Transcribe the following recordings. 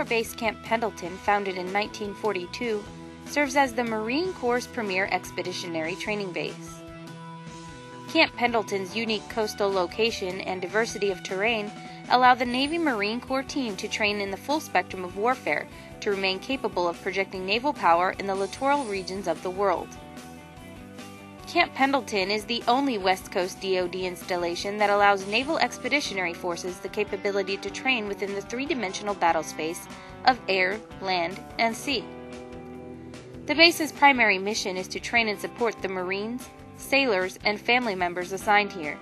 Corps Base Camp Pendleton, founded in 1942, serves as the Marine Corps' premier expeditionary training base. Camp Pendleton's unique coastal location and diversity of terrain allow the Navy Marine Corps team to train in the full spectrum of warfare to remain capable of projecting naval power in the littoral regions of the world. Camp Pendleton is the only West Coast DoD installation that allows Naval Expeditionary Forces the capability to train within the three-dimensional battle space of air, land, and sea. The base's primary mission is to train and support the Marines, sailors, and family members assigned here.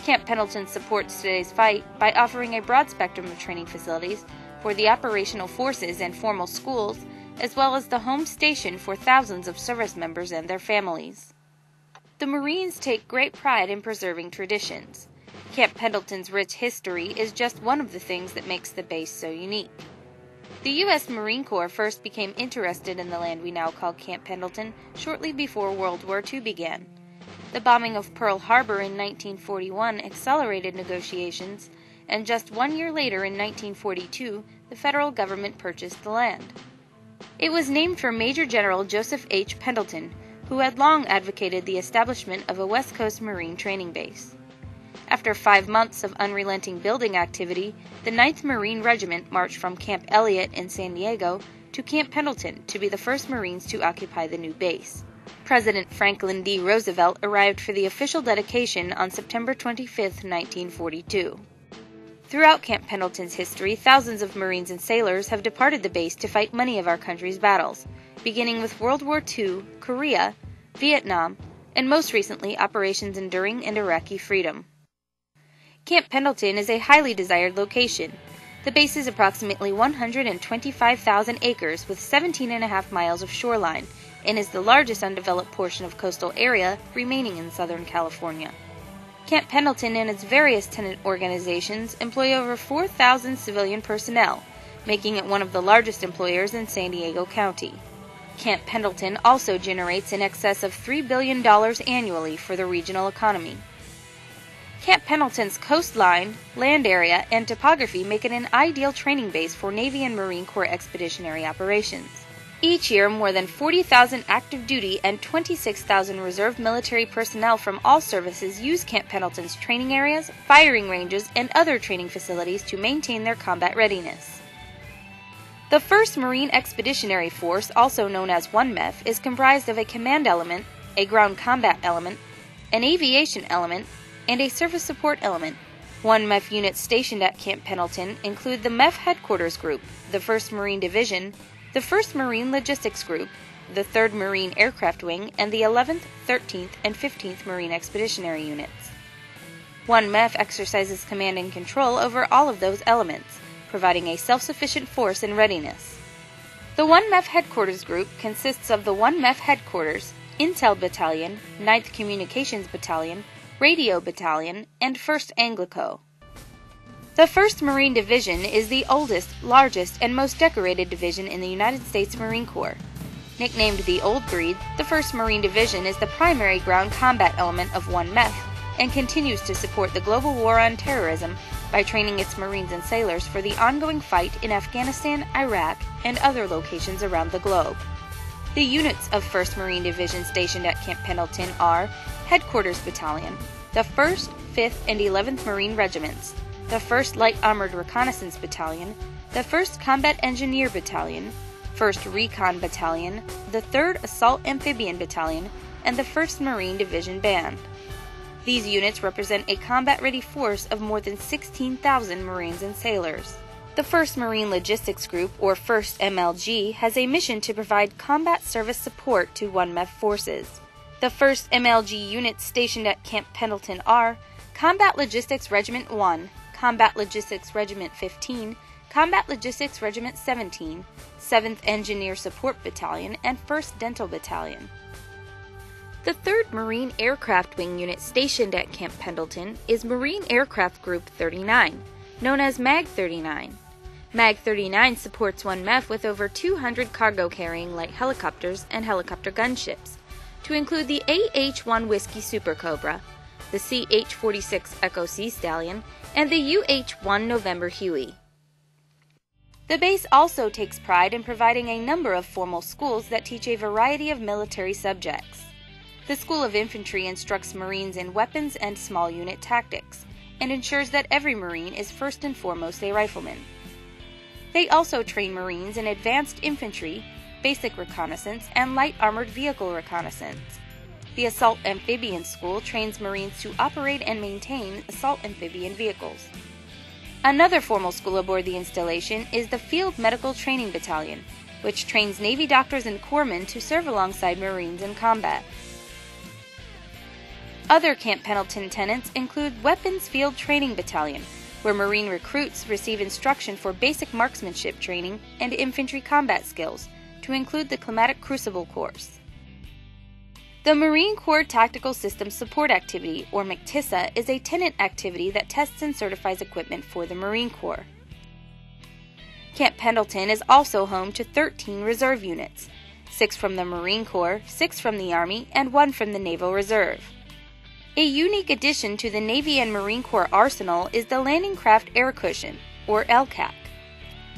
Camp Pendleton supports today's fight by offering a broad spectrum of training facilities for the operational forces and formal schools, as well as the home station for thousands of service members and their families. The Marines take great pride in preserving traditions. Camp Pendleton's rich history is just one of the things that makes the base so unique. The U.S. Marine Corps first became interested in the land we now call Camp Pendleton shortly before World War II began. The bombing of Pearl Harbor in 1941 accelerated negotiations, and just 1 year later in 1942, the federal government purchased the land. It was named for Major General Joseph H. Pendleton, who had long advocated the establishment of a West Coast Marine training base. After 5 months of unrelenting building activity, the 9th Marine Regiment marched from Camp Elliott in San Diego to Camp Pendleton to be the first Marines to occupy the new base. President Franklin D. Roosevelt arrived for the official dedication on September 25, 1942. Throughout Camp Pendleton's history, thousands of Marines and sailors have departed the base to fight many of our country's battles, beginning with World War II, Korea, Vietnam, and most recently Operations Enduring and Iraqi Freedom. Camp Pendleton is a highly desired location. The base is approximately 125,000 acres with 17.5 miles of shoreline and is the largest undeveloped portion of coastal area remaining in Southern California. Camp Pendleton and its various tenant organizations employ over 4,000 civilian personnel, making it one of the largest employers in San Diego County. Camp Pendleton also generates in excess of $3 billion annually for the regional economy. Camp Pendleton's coastline, land area, and topography make it an ideal training base for Navy and Marine Corps expeditionary operations. Each year, more than 40,000 active duty and 26,000 reserve military personnel from all services use Camp Pendleton's training areas, firing ranges, and other training facilities to maintain their combat readiness. The 1st Marine Expeditionary Force, also known as 1MEF, is comprised of a command element, a ground combat element, an aviation element, and a surface support element. 1MEF units stationed at Camp Pendleton include the MEF Headquarters Group, the 1st Marine Division, the 1st Marine Logistics Group, the 3rd Marine Aircraft Wing, and the 11th, 13th, and 15th Marine Expeditionary Units. 1MEF exercises command and control over all of those elements, providing a self-sufficient force in readiness. The 1MEF Headquarters Group consists of the 1MEF Headquarters, Intel Battalion, 9th Communications Battalion, Radio Battalion, and 1st Anglico. The 1st Marine Division is the oldest, largest, and most decorated division in the United States Marine Corps. Nicknamed the Old Breed, the 1st Marine Division is the primary ground combat element of 1MEF and continues to support the global war on terrorism by training its Marines and sailors for the ongoing fight in Afghanistan, Iraq, and other locations around the globe. The units of 1st Marine Division stationed at Camp Pendleton are Headquarters Battalion, the 1st, 5th, and 11th Marine Regiments, the 1st Light Armored Reconnaissance Battalion, the 1st Combat Engineer Battalion, 1st Recon Battalion, the 3rd Assault Amphibian Battalion, and the 1st Marine Division Band. These units represent a combat-ready force of more than 16,000 Marines and sailors. The 1st Marine Logistics Group, or 1st MLG, has a mission to provide combat service support to 1MEF forces. The 1st MLG units stationed at Camp Pendleton are Combat Logistics Regiment 1, Combat Logistics Regiment 15, Combat Logistics Regiment 17, 7th Engineer Support Battalion, and 1st Dental Battalion. The 3rd Marine Aircraft Wing unit stationed at Camp Pendleton is Marine Aircraft Group 39, known as MAG 39. MAG 39 supports 1MEF with over 200 cargo-carrying light helicopters and helicopter gunships, to include the AH-1 Whiskey Super Cobra, the CH-46 Echo Sea Stallion, and the UH-1 November Huey. The The base also takes pride in providing a number of formal schools that teach a variety of military subjects. The School of Infantry instructs Marines in weapons and small unit tactics, and ensures that every Marine is first and foremost a rifleman. They also train Marines in advanced infantry, basic reconnaissance, and light armored vehicle reconnaissance. The Assault Amphibian School trains Marines to operate and maintain assault amphibian vehicles. Another formal school aboard the installation is the Field Medical Training Battalion, which trains Navy doctors and corpsmen to serve alongside Marines in combat. Other Camp Pendleton tenants include Weapons Field Training Battalion, where Marine recruits receive instruction for basic marksmanship training and infantry combat skills, to include the Climatic Crucible course. The Marine Corps Tactical Systems Support Activity, or MCTSSA, is a tenant activity that tests and certifies equipment for the Marine Corps. Camp Pendleton is also home to 13 reserve units, 6 from the Marine Corps, 6 from the Army, and 1 from the Naval Reserve. A unique addition to the Navy and Marine Corps arsenal is the Landing Craft Air Cushion, or LCAC.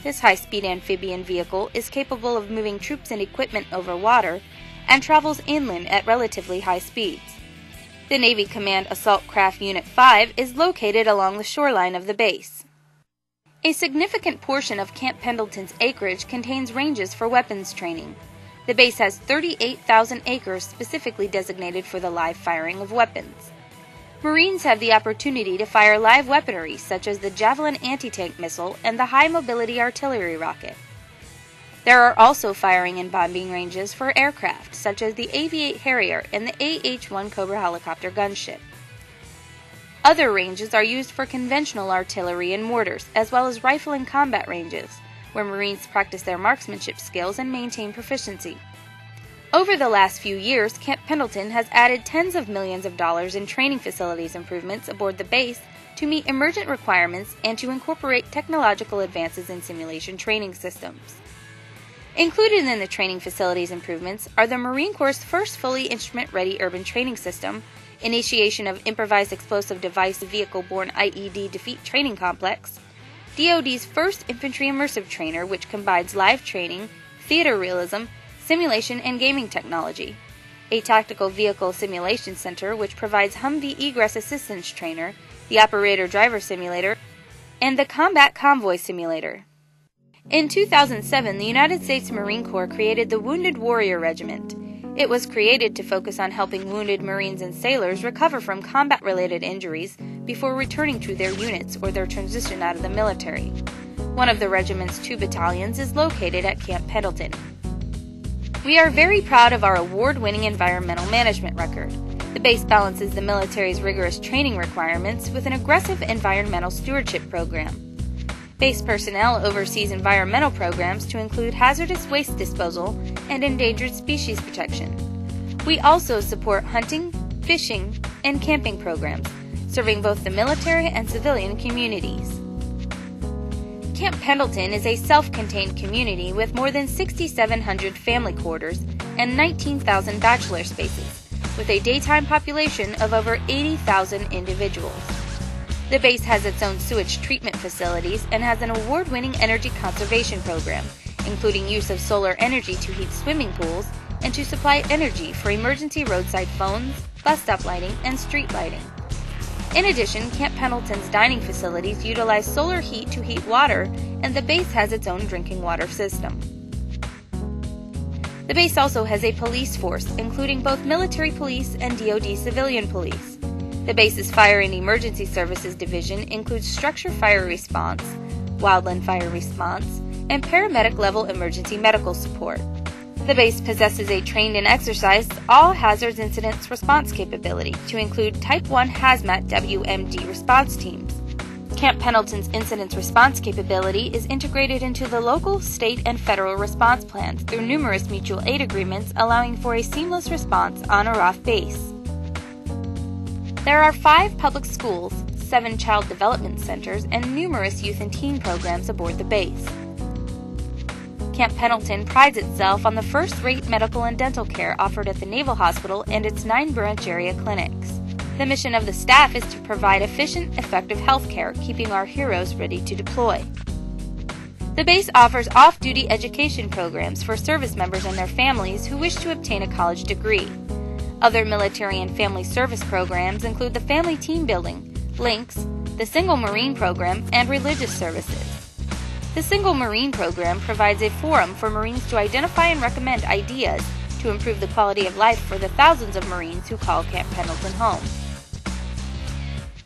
This high-speed amphibian vehicle is capable of moving troops and equipment over water and travels inland at relatively high speeds. The Navy Command Assault Craft Unit 5 is located along the shoreline of the base. A significant portion of Camp Pendleton's acreage contains ranges for weapons training. The base has 38,000 acres specifically designated for the live firing of weapons. Marines have the opportunity to fire live weaponry such as the Javelin anti-tank missile and the high-mobility artillery rocket. There are also firing and bombing ranges for aircraft such as the AV-8 Harrier and the AH-1 Cobra helicopter gunship. Other ranges are used for conventional artillery and mortars, as well as rifle and combat ranges, where Marines practice their marksmanship skills and maintain proficiency. Over the last few years, Camp Pendleton has added tens of millions of dollars in training facilities improvements aboard the base to meet emergent requirements and to incorporate technological advances in simulation training systems. Included in the training facilities improvements are the Marine Corps' first fully instrument-ready urban training system, initiation of improvised explosive device vehicle-borne IED defeat training complex, DoD's first infantry immersive trainer which combines live training, theater realism, simulation, and gaming technology, a tactical vehicle simulation center which provides Humvee egress assistance trainer, the operator driver simulator, and the combat convoy simulator. In 2007, the United States Marine Corps created the Wounded Warrior Regiment. It was created to focus on helping wounded Marines and sailors recover from combat-related injuries before returning to their units or their transition out of the military. One of the regiment's 2 battalions is located at Camp Pendleton. We are very proud of our award-winning environmental management record. The base balances the military's rigorous training requirements with an aggressive environmental stewardship program. Base personnel oversees environmental programs to include hazardous waste disposal and endangered species protection. We also support hunting, fishing, and camping programs, serving both the military and civilian communities. Camp Pendleton is a self-contained community with more than 6,700 family quarters and 19,000 bachelor spaces, with a daytime population of over 80,000 individuals. The base has its own sewage treatment facilities and has an award-winning energy conservation program, including use of solar energy to heat swimming pools and to supply energy for emergency roadside phones, bus stop lighting, and street lighting. In addition, Camp Pendleton's dining facilities utilize solar heat to heat water, and the base has its own drinking water system. The base also has a police force, including both military police and DoD civilian police. The base's Fire and Emergency Services Division includes structure fire response, wildland fire response, and paramedic-level emergency medical support. The base possesses a trained and exercised all-hazards incidents response capability to include Type 1 Hazmat WMD response teams. Camp Pendleton's incidents response capability is integrated into the local, state, and federal response plans through numerous mutual aid agreements allowing for a seamless response on or off base. There are 5 public schools, 7 child development centers, and numerous youth and teen programs aboard the base. Camp Pendleton prides itself on the first-rate medical and dental care offered at the Naval Hospital and its 9 branch area clinics. The mission of the staff is to provide efficient, effective health care, keeping our heroes ready to deploy. The base offers off-duty education programs for service members and their families who wish to obtain a college degree. Other military and family service programs include the Family Team Building, Links, the Single Marine Program, and religious services. The Single Marine Program provides a forum for Marines to identify and recommend ideas to improve the quality of life for the thousands of Marines who call Camp Pendleton home.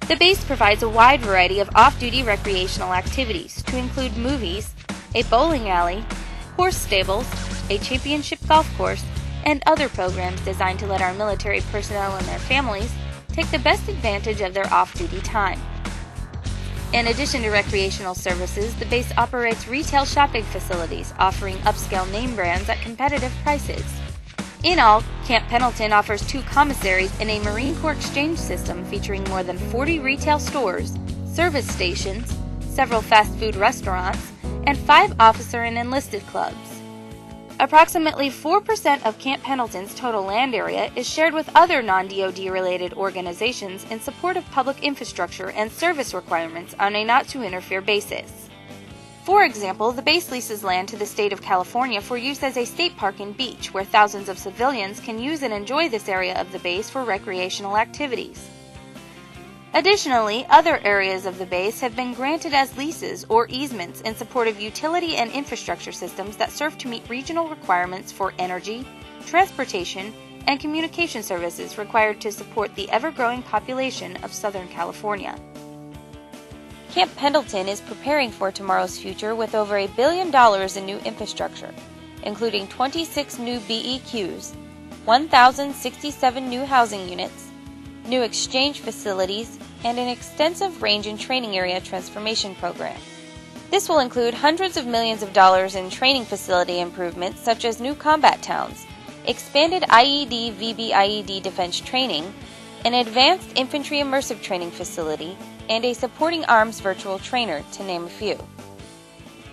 The base provides a wide variety of off-duty recreational activities to include movies, a bowling alley, horse stables, a championship golf course, and other programs designed to let our military personnel and their families take the best advantage of their off-duty time. In addition to recreational services, the base operates retail shopping facilities offering upscale name brands at competitive prices. In all, Camp Pendleton offers 2 commissaries and a Marine Corps exchange system featuring more than 40 retail stores, service stations, several fast food restaurants, and 5 officer and enlisted clubs. Approximately 4% of Camp Pendleton's total land area is shared with other non-DoD related organizations in support of public infrastructure and service requirements on a not-to-interfere basis. For example, the base leases land to the state of California for use as a state park and beach, where thousands of civilians can use and enjoy this area of the base for recreational activities. Additionally, other areas of the base have been granted as leases or easements in support of utility and infrastructure systems that serve to meet regional requirements for energy, transportation, and communication services required to support the ever-growing population of Southern California. Camp Pendleton is preparing for tomorrow's future with over $1 billion in new infrastructure, including 26 new BEQs, 1,067 new housing units, new exchange facilities, and an extensive range and training area transformation program. This will include hundreds of millions of dollars in training facility improvements such as new combat towns, expanded IED VBIED defense training, an advanced infantry immersive training facility, and a supporting arms virtual trainer, to name a few.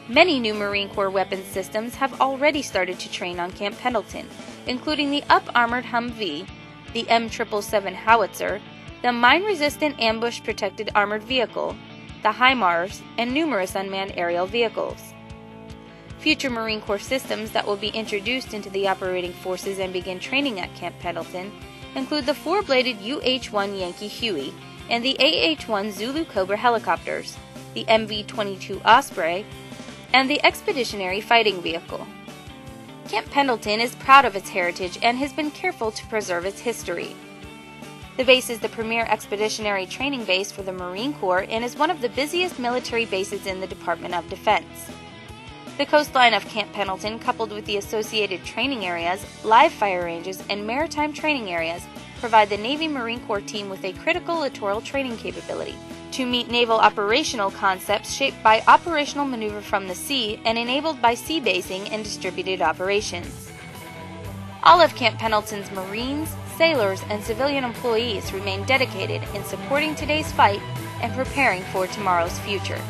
Many new Marine Corps weapons systems have already started to train on Camp Pendleton, including the up-armored Humvee, the M777 howitzer, the mine-resistant ambush-protected armored vehicle, the HIMARS, and numerous unmanned aerial vehicles. Future Marine Corps systems that will be introduced into the operating forces and begin training at Camp Pendleton include the 4-bladed UH-1 Yankee Huey and the AH-1 Zulu Cobra helicopters, the MV-22 Osprey, and the Expeditionary Fighting Vehicle. Camp Pendleton is proud of its heritage and has been careful to preserve its history. The base is the premier expeditionary training base for the Marine Corps and is one of the busiest military bases in the Department of Defense. The coastline of Camp Pendleton, coupled with the associated training areas, live fire ranges, and maritime training areas, provide the Navy Marine Corps team with a critical littoral training capability to meet naval operational concepts shaped by operational maneuver from the sea and enabled by sea basing and distributed operations. All of Camp Pendleton's Marines, sailors, and civilian employees remain dedicated in supporting today's fight and preparing for tomorrow's future.